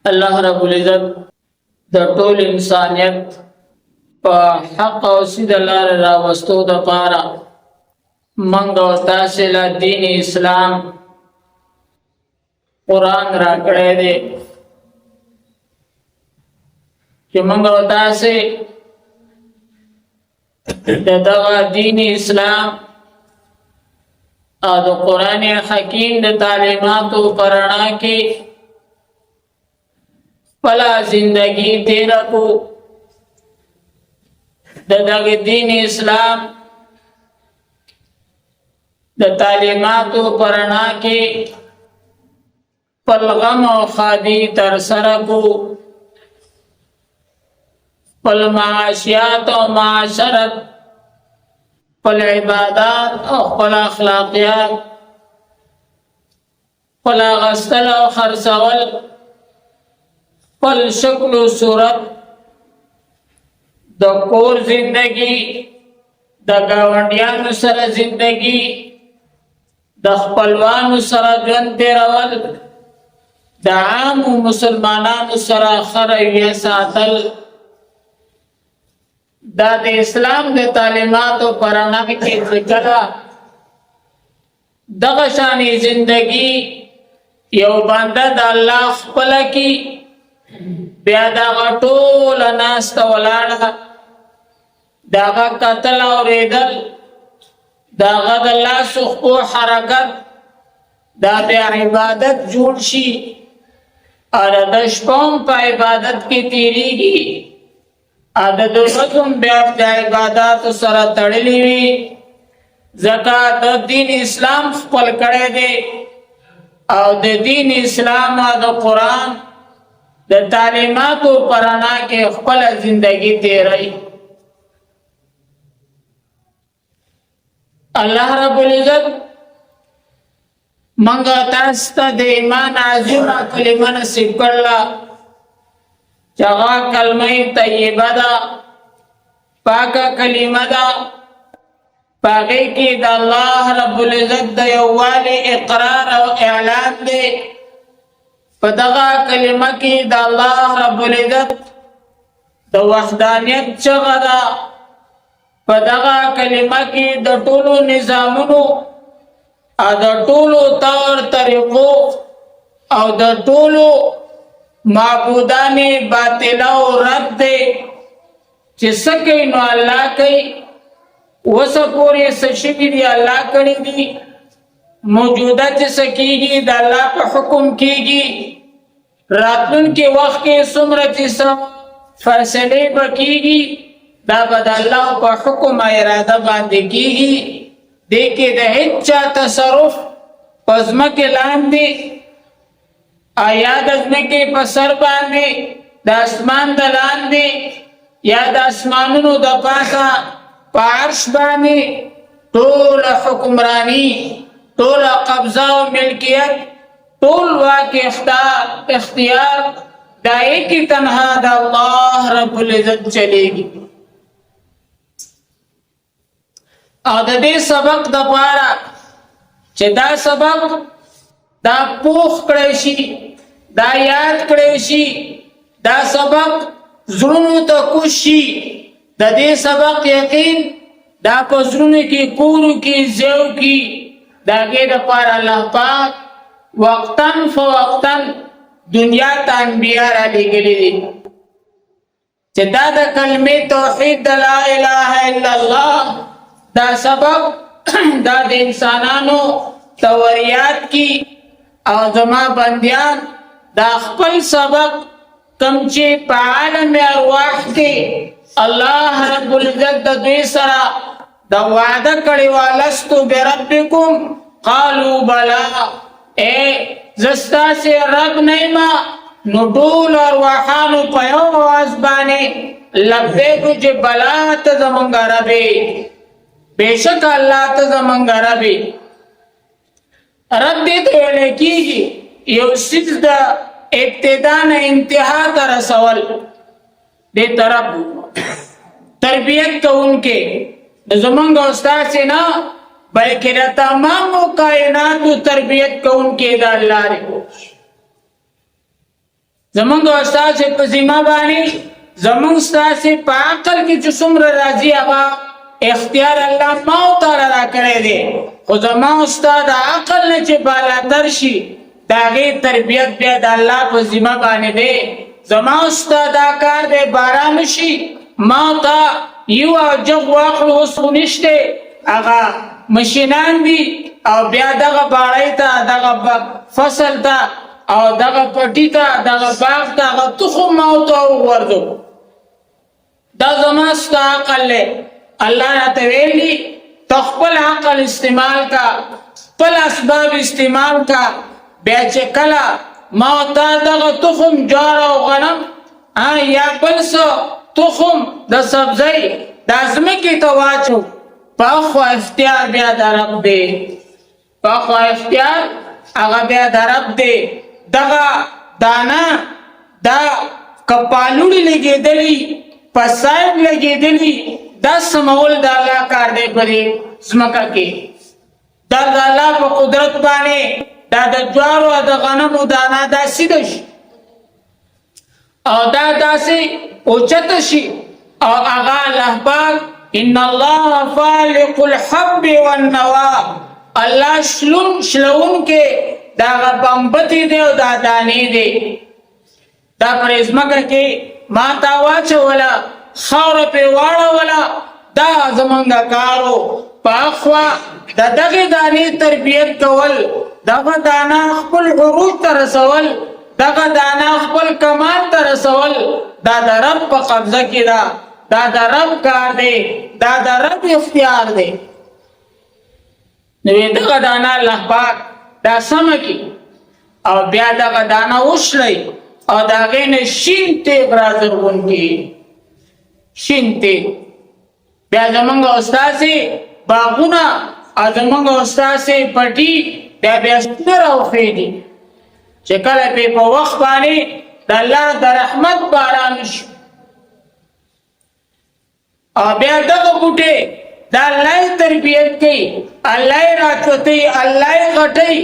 الله رب العزت د ټول انسانیت په حق او سید لار راوستو د پاره منګ او تاسو له دین اسلام قران را کړی دی چې منګ او تاسو دغه دین اسلام او د قران حکیم د تعلیماتو پرانا کې پلا زندگی تیرا کو دغه دین اسلام د تعلیماتو پرانا کې پلغم او خادی تر سره کو پل معاشیات او معاشرت پل عبادات او پل اخلاقیات پل غسل او خرڅول پل شکل و صورت د کور زندگی د گاونډیانو سره زندگی د خپلوانو سره ژوند تیرول د عام مسلمانانو سره خروي ساتل دا د اسلام د تعلیماتو پرانا کې ذکر دغه شانی زندگی یو بنده د الله خپل کی بیا دا ټول ناس ته ولاړه دا قتل او ریدل دا د الله سخو حرکت دا بیا عبادت جوړ شي او د شپم په عبادت کې تیریږي عادت ورځم بیا د عبادت سره تړلې وي زکات د دین اسلام خپل کړي دي او د دین اسلام او د قران د تعلیماتو پرانا کې خپل زندگی تیرای الله رب العزت منګه تاسو ته د ایمان عظیمه کلمه نصیب کړلا چغا کلمه طیبه ده پاکه کلمه ده پاګه کې د الله رب العزت د یووالي اقرار او اعلان دی پدغه کلمه کې د الله رب العزت د وحدانیت چغه ده پدغه کلمه کې د ټولو نظامونو او د ټولو طور طریقو او د ټولو معبودان باطل او رد دي چې سکه نو الله کوي وسپورې سشي دی الله کړی دی موجوده چې سکیږي د الله په حکم کېږي راتلون کې وخت کې څومره چې فیصله وکړي دا به د الله په حکم اراده باندې کېږي دې کې د هیڅ تصرف پزما کې لاندې آیا د ځمکې په سر باندې د اسمان د لاندې یا د اسمانونو د پاسه په عرش باندې ټول حکمرانی ټول قبضه او ملکیت ټول واک اختیار دای کی تنها د الله رب العزت چلیږي او د دې سبق د پاره چې دا سبق دا پوخ کړی شي دا یاد کړی شي دا سبق زړونو ته کوشي د دې سبق یقین دا په زړونو کې کورو کې زیو کې داګه د پاره الله پاک وقتن فوقتن دنیا ته انبیاء را لګلي دي چې دا د کلمې توحید لا اله الا الله دا سبب دا د انسانانو توریات کی او زما بندیان دا خپل سبق کم چې په عالم ارواح کې الله رب العزت د دوی سره دا وعده کړی والستو بربکم قالوا بلا اے زستا سے رب نیما نو ټول ارواحانو په یو आवाज باندې لبیک چې بلا ته زمونږ ربي بیشک الله ته زمونږ ربي رب دې ته لکېږي یو سیز د ابتدا نه انتها تر رسول دې طرف تربیت کوونکې زمونږ استاد نه بلکې د تمام کائنات تربیت کوونکې د الله دی زمونږ او ستاسې په ذمه باندې زمونږ ستاسې په عقل کې چې څومره راځي هغه اختیار الله ما او تعالی راکړی دی خو زما او ستا د عقل نه چې بالاتر شي د هغې تربیت بیا د الله په ذمه باندې دی زما او ستا دا کار دی باران وشي ما او تا یو جغ واخلو اوس خو نشته هغه مشینان دي او بیا دغه باړۍ ته دغه فصل ته او دغه پټي ته دغه باغ ته هغه تخم ما او ته وغورځو دا زما ستا عقل دی الله راته ویلي ته خپل عقل استعمال کا خپل اسباب استعمال کا بیا چې کله ما او تا دغه تخم جوار او غنم یا بل څه تخم د سبزۍ دا ځمکې ته واچو په خوا اختیار بیا د رب دی په خوا اختیار هغه بیا د رب دی دغه دانه دا کپالوړي لګېدلي په سایب لګېدلي دا سمول د الله کار دی په دې ځمکه کې دا د الله په قدرت باندې دا د جوارو او د غنمو دانه دا سیده شي او دا داسې اوچته شي او هغه الله پاک ان الله فالق الحب والنوى الله شلون کې دا بمبتي دی او دا دانې دی دا پر ځمکه کې ما تا واچوله خاوره پې واړوله دا زمونږ کارو په اخوا د دغې دانې تربیت کول دغه دانه خپل عروج ته رسول دغه دانه خپل کمال ته رسول دا د رب په قبضه کې ده دا د رب کار دی دا د رب اختیار دی نو دغه دانه الله پاک دا سمه کړي او بیا دغه دانه وشلئ او د هغې نه شین تیغ رازرغون کړي شین تیغ بیا زمونږ او ستاسې باغونه او زمونږ او ستاسې پټي بیا سپینه راوخېږي چې کله پې په وخت باندې د الله د رحمت باران شي او بیا دغه بوټې د الله یې تربیت کوي الله یې راچوتوي الله یې غټوي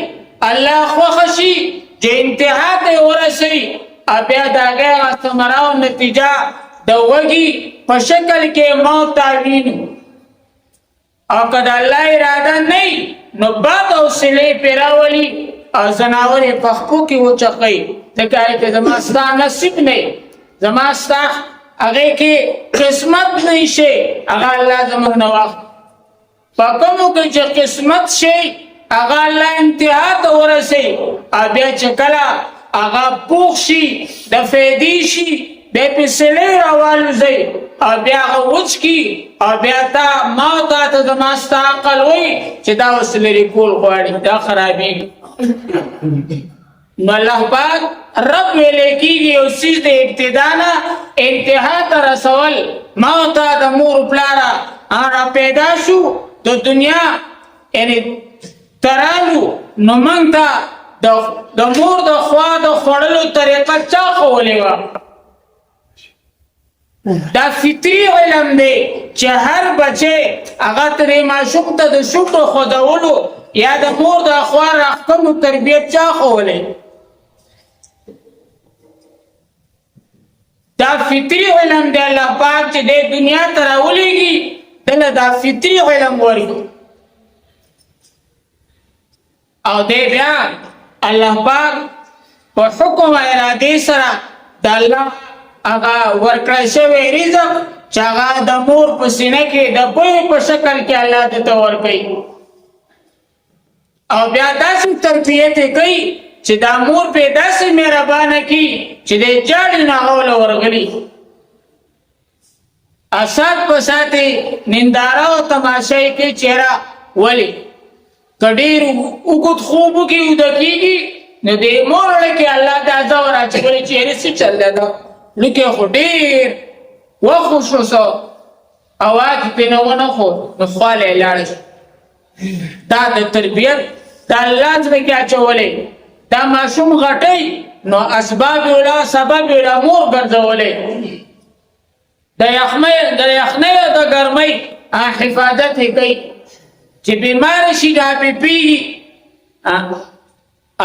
الله خوښه شي چې انتها ته یې ورسوي او بیا د هغې هغه ثمره او نتیجه د وږي په شکل کې موت تعوینو او که د الله اراده نه وي نو بد او صلې پرې راولي او ځناور یې په خپو کې وچقوي ځکه چې زما ستا نصیب نه وي زما ستا هغې کې قسمت نه شي هغه الله زموږ نه واخلي په کومو کې چې قسمت شي هغه الله انتها ته ورسوي او بیا چې کله هغه پوخ شي د فیدې شي بیا پې صلې راوالوځئ او بیا هغه وچ کي او بیا تا ما او تا ته زما ستا عقل وایي چې دا اوس لرې کول غواړي دا خرابېږي نو الله پاک رب ویلې کېږي یو څیز د ابتدا نه انتها ته رسول ما او تا د مور پلاره را پیدا شو د دنیا یعنې ترالو نو موږ ته د مور د خوا د خوړلو طریقه چا ښولې وه دا فطري علم دی چې هر بچی هغه ترې ماشوم ته د شکر ښودولو یا د مور د خوا راښکلو تربیت چا ښولی دا فطري علم دی الله پاک چې دی دنیا ته راولېږي دله دا فطري علم ورکړي او دی بیا الله پاک په حکم او ارادې سره د الله هغه ورکړی شوی رزق چې هغه د مور په سینه کې د بوی په شکل کې الله دته ورکوي او بیا داسې تربیت یې کوي چې دا مور پې داسې مهربانه کي چې دی جاړي نه هغه ورغلي اسات په ساتې ننداره او تماشه یې کوي چهره ولې که ډېر اوږد خوب وکړي اوده کېږي نو د مور زړه کې الله دا ځواب راچوي چې یارې څه چل دی دا لکه خو ډېر وخت شو څه اواز پې نه ونه ښود نو خواله یې لاړ شو دا د تربیت د الله زړه کې اچولی دا ماشوم غټی نو اسباب یې ولا سبب یې ولا مور ګرځولی د یخنۍ او د ګرمۍ حفاظت یې کوي چې بیمار شي دا پې پیږي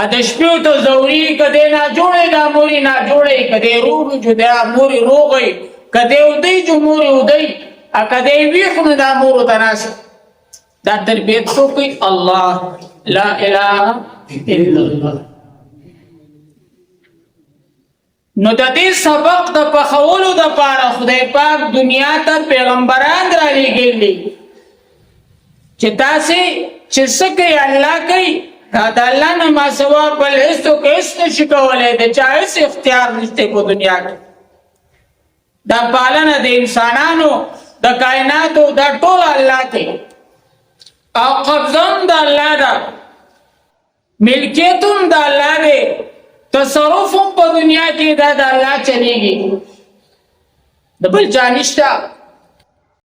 ا د شپو ته زوري کده نه جوړې دا موري نه جوړې کده روغ جدا موري روغي کده ودی جو موري ودی ا کده ویخ نه دا مور تناس دا تربیت کو کوي الله لا اله الا الله. نو د دې سبق د پخولو د پاره خدای پاک دنیا ته پیغمبران را لېږلي چې تاسو چې څه کوي الله کوي دا الله نه ما سوا بل هیڅ نشي کولی د چا هیڅ اختیار نشته په دنیا کې. دا پالنه د انسانانو د کائناتو دا ټول الله کوي او قبضم د الله ده ملکیتم د الله دی تصرف په دنیا کې دا د الله چلیږي د بل چا نشته.